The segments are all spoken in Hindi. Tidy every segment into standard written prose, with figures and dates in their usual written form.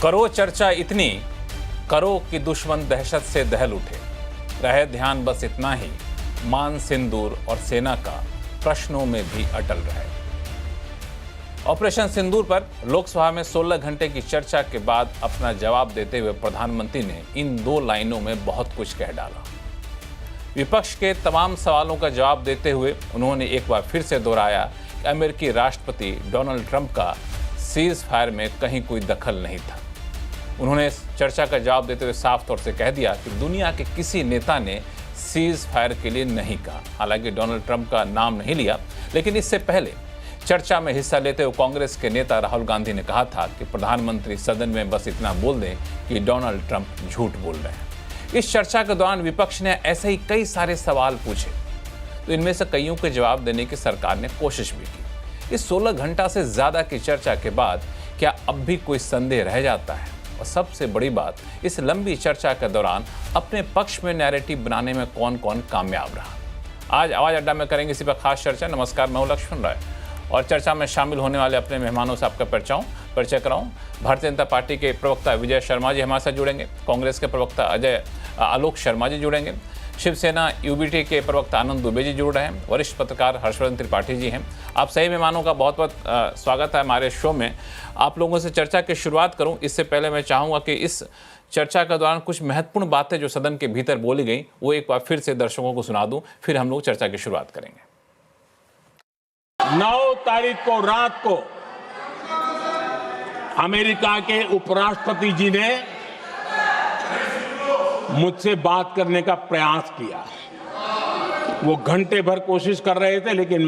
करो चर्चा इतनी, करो कि दुश्मन दहशत से दहल उठे। रहे ध्यान बस इतना ही, मान सिंदूर और सेना का प्रश्नों में भी अटल रहे। ऑपरेशन सिंदूर पर लोकसभा में 16 घंटे की चर्चा के बाद अपना जवाब देते हुए प्रधानमंत्री ने इन 2 लाइनों में बहुत कुछ कह डाला। विपक्ष के तमाम सवालों का जवाब देते हुए उन्होंने एक बार फिर से दोहराया कि अमेरिकी राष्ट्रपति डोनाल्ड ट्रंप का सीज फायर में कहीं कोई दखल नहीं था। उन्होंने इस चर्चा का जवाब देते हुए साफ तौर से कह दिया कि दुनिया के किसी नेता ने सीज फायर के लिए नहीं कहा। हालांकि डोनाल्ड ट्रंप का नाम नहीं लिया, लेकिन इससे पहले चर्चा में हिस्सा लेते हुए कांग्रेस के नेता राहुल गांधी ने कहा था कि प्रधानमंत्री सदन में बस इतना बोल दें कि डोनाल्ड ट्रंप झूठ बोल रहे हैं। इस चर्चा के दौरान विपक्ष ने ऐसे ही कई सारे सवाल पूछे, तो इनमें से कईयों के जवाब देने की सरकार ने कोशिश भी की। इस 16 घंटा से ज्यादा की चर्चा के बाद क्या अब भी कोई संदेह रह जाता है? और सबसे बड़ी बात, इस लंबी चर्चा के दौरान अपने पक्ष में नैरेटिव बनाने में कौन कौन कामयाब रहा? आज आवाज अड्डा में करेंगे इसी पर खास चर्चा। नमस्कार, मैं हूं लक्ष्मण राय और चर्चा में शामिल होने वाले अपने मेहमानों से आपका परिचय कराऊं। भारतीय जनता पार्टी के प्रवक्ता विजय शर्मा जी हमारे साथ जुड़ेंगे, कांग्रेस के प्रवक्ता आलोक शर्मा जी जुड़ेंगे, शिवसेना यूबीटी के प्रवक्ता आनंद दुबे जी जुड़ रहे हैं, वरिष्ठ पत्रकार हर्षवर्धन त्रिपाठी जी हैं। आप सही मेहमानों का बहुत बहुत स्वागत है हमारे शो में। आप लोगों से चर्चा की शुरुआत करूं, इससे पहले मैं चाहूँगा कि इस चर्चा के दौरान कुछ महत्वपूर्ण बातें जो सदन के भीतर बोली गई वो एक बार फिर से दर्शकों को सुना दूं, फिर हम लोग चर्चा की शुरुआत करेंगे। 9 तारीख को रात को अमेरिका के उपराष्ट्रपति जी ने मुझसे बात करने का प्रयास किया। वो घंटे भर कोशिश कर रहे थे, लेकिन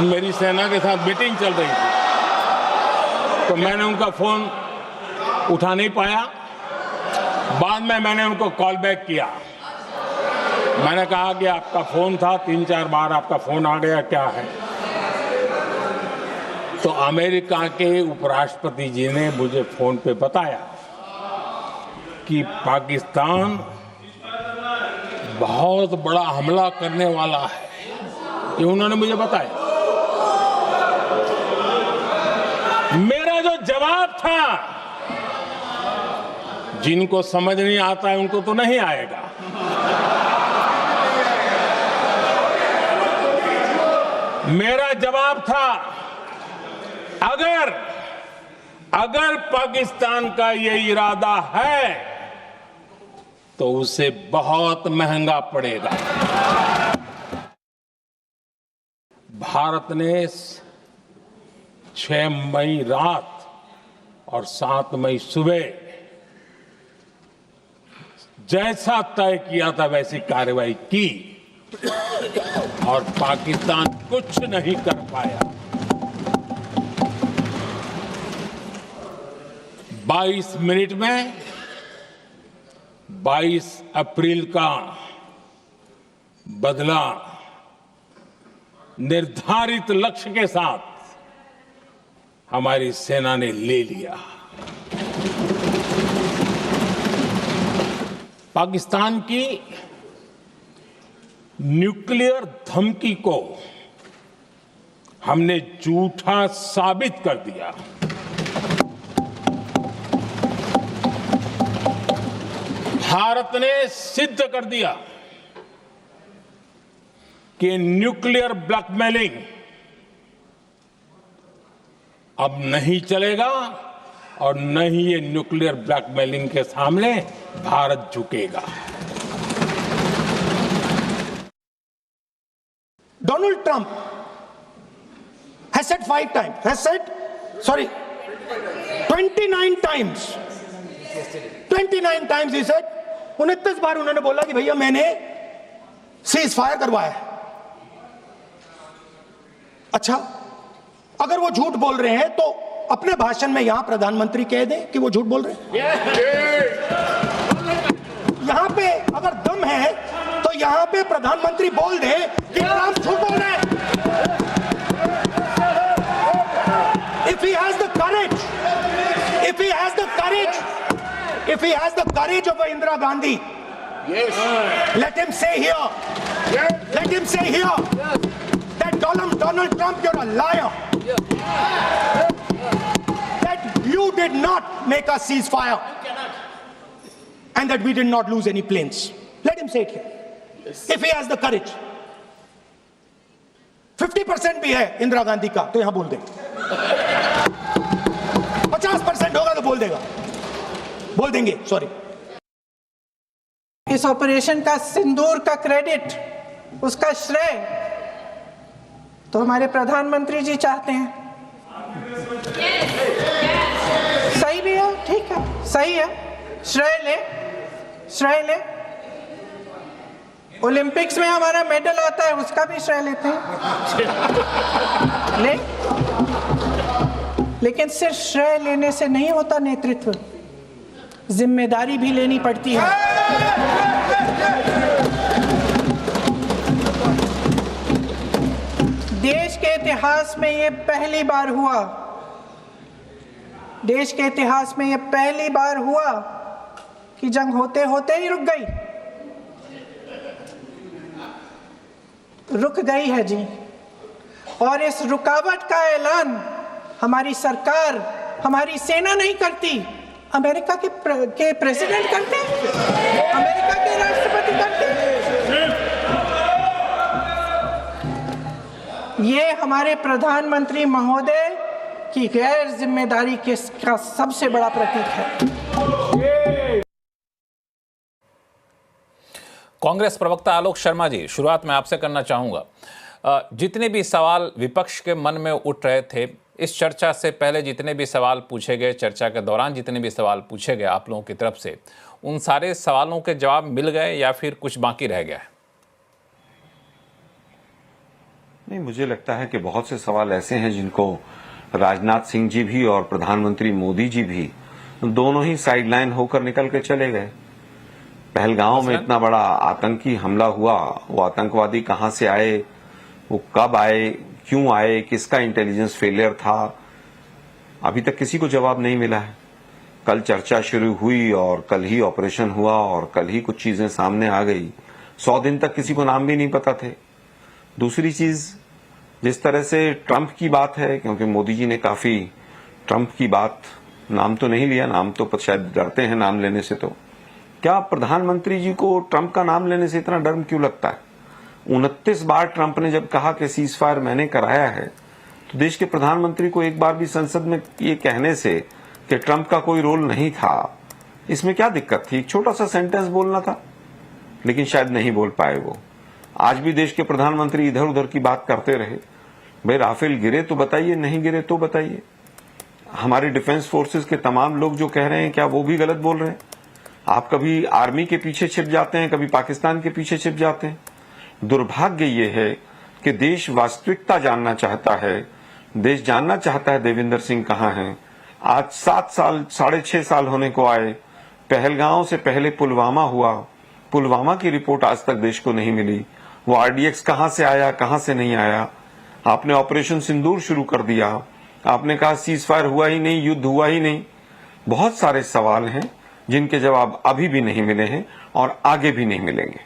मेरी सेना के साथ मीटिंग चल रही थी, तो मैंने उनका फोन उठा नहीं पाया। बाद में मैंने उनको कॉल बैक किया। मैंने कहा कि आपका फोन था, 3-4 बार आपका फोन आ गया, क्या है? तो अमेरिका के उपराष्ट्रपति जी ने मुझे फोन पे बताया कि पाकिस्तान बहुत बड़ा हमला करने वाला है, ये उन्होंने मुझे बताया। मेरा जो जवाब था, जिनको समझ नहीं आता है उनको तो नहीं आएगा, मेरा जवाब था अगर पाकिस्तान का ये इरादा है तो उसे बहुत महंगा पड़ेगा। भारत ने 6 मई रात और 7 मई सुबह जैसा तय किया था वैसी कार्रवाई की और पाकिस्तान कुछ नहीं कर पाया। 22 मिनट में 22 अप्रैल का बदला निर्धारित लक्ष्य के साथ हमारी सेना ने ले लिया। पाकिस्तान की न्यूक्लियर धमकी को हमने झूठा साबित कर दिया। भारत ने सिद्ध कर दिया कि न्यूक्लियर ब्लैकमेलिंग अब नहीं चलेगा और न ही ये न्यूक्लियर ब्लैकमेलिंग के सामने भारत झुकेगा। Donald Trump has said 29 times. 29 times he said, 29 बार उन्होंने बोला कि भैया मैंने सीज फायर करवाया। अच्छा, अगर वो झूठ बोल रहे हैं तो अपने भाषण में यहां प्रधानमंत्री कह दें कि वो झूठ बोल रहे हैं। यहां पे अगर दम है तो यहां पे प्रधानमंत्री बोल दे कि ट्रंप झूठ बोल रहे हैं। If he has the courage, if he has the courage of Indira Gandhi, let him say here, that Donald Trump, you're a liar. That You did not make us cease fire. And that we did not lose any planes. Let him say it here. If he has the courage. 50% भी है इंदिरा गांधी का तो यहां बोल देगा, 50% होगा तो बोल देगा, बोल देंगे, सॉरी। इस ऑपरेशन का सिंदूर का क्रेडिट, उसका श्रेय तो हमारे प्रधानमंत्री जी चाहते हैं। सही भी है, ठीक है, सही है, श्रेय ले, श्रेय ले। ओलंपिक्स में हमारा मेडल आता है, उसका भी श्रेय लेते हैं, ले। लेकिन सिर्फ श्रेय लेने से नहीं होता नेतृत्व, जिम्मेदारी भी लेनी पड़ती है। देश के इतिहास में ये पहली बार हुआ, देश के इतिहास में ये पहली बार हुआ कि जंग होते होते ही रुक गई, रुक गई है जी। और इस रुकावट का ऐलान हमारी सरकार, हमारी सेना नहीं करती, अमेरिका के प्रेसिडेंट करते हैं, अमेरिका के राष्ट्रपति करते हैं। ये हमारे प्रधानमंत्री महोदय की गैर जिम्मेदारी का सबसे बड़ा प्रतीक है। कांग्रेस प्रवक्ता आलोक शर्मा जी, शुरुआत में आपसे करना चाहूँगा, जितने भी सवाल विपक्ष के मन में उठ रहे थे इस चर्चा से पहले, जितने भी सवाल पूछे गए, चर्चा के दौरान जितने भी सवाल पूछे गए आप लोगों की तरफ से, उन सारे सवालों के जवाब मिल गए या फिर कुछ बाकी रह गया है? नहीं, मुझे लगता है कि बहुत से सवाल ऐसे हैं जिनको राजनाथ सिंह जी भी और प्रधानमंत्री मोदी जी भी दोनों ही साइडलाइन होकर निकल के चले गए। पहलगांव में इतना बड़ा आतंकी हमला हुआ, वो आतंकवादी कहां से आए, वो कब आए, क्यों आए, किसका इंटेलिजेंस फेलियर था, अभी तक किसी को जवाब नहीं मिला है। कल चर्चा शुरू हुई और कल ही ऑपरेशन हुआ और कल ही कुछ चीजें सामने आ गई। 100 दिन तक किसी को नाम भी नहीं पता थे। दूसरी चीज, जिस तरह से ट्रंप की बात है, क्योंकि मोदी जी ने काफी ट्रंप की बात, नाम तो नहीं लिया, नाम तो शायद डरते हैं नाम लेने से, तो क्या प्रधानमंत्री जी को ट्रंप का नाम लेने से इतना डर क्यों लगता है? 29 बार ट्रंप ने जब कहा कि सीज फायर मैंने कराया है, तो देश के प्रधानमंत्री को एक बार भी संसद में ये कहने से कि ट्रंप का कोई रोल नहीं था, इसमें क्या दिक्कत थी? एक छोटा सा सेंटेंस बोलना था, लेकिन शायद नहीं बोल पाए वो। आज भी देश के प्रधानमंत्री इधर उधर की बात करते रहे। भाई राफेल गिरे तो बताइए, नहीं गिरे तो बताइए। हमारे डिफेंस फोर्सेस के तमाम लोग जो कह रहे हैं, क्या वो भी गलत बोल रहे हैं? आप कभी आर्मी के पीछे छिप जाते हैं, कभी पाकिस्तान के पीछे छिप जाते हैं। दुर्भाग्य ये है कि देश वास्तविकता जानना चाहता है, देश जानना चाहता है देवेंद्र सिंह कहां हैं। आज 7 साल, 6.5 साल होने को आए, पहलगांव से पहले पुलवामा हुआ, पुलवामा की रिपोर्ट आज तक देश को नहीं मिली। वो आरडीएक्स कहां से आया, कहां से नहीं आया। आपने ऑपरेशन सिंदूर शुरू कर दिया, आपने कहा सीज फायर हुआ ही नहीं, युद्ध हुआ ही नहीं। बहुत सारे सवाल हैं जिनके जवाब अभी भी नहीं मिले हैं और आगे भी नहीं मिलेंगे।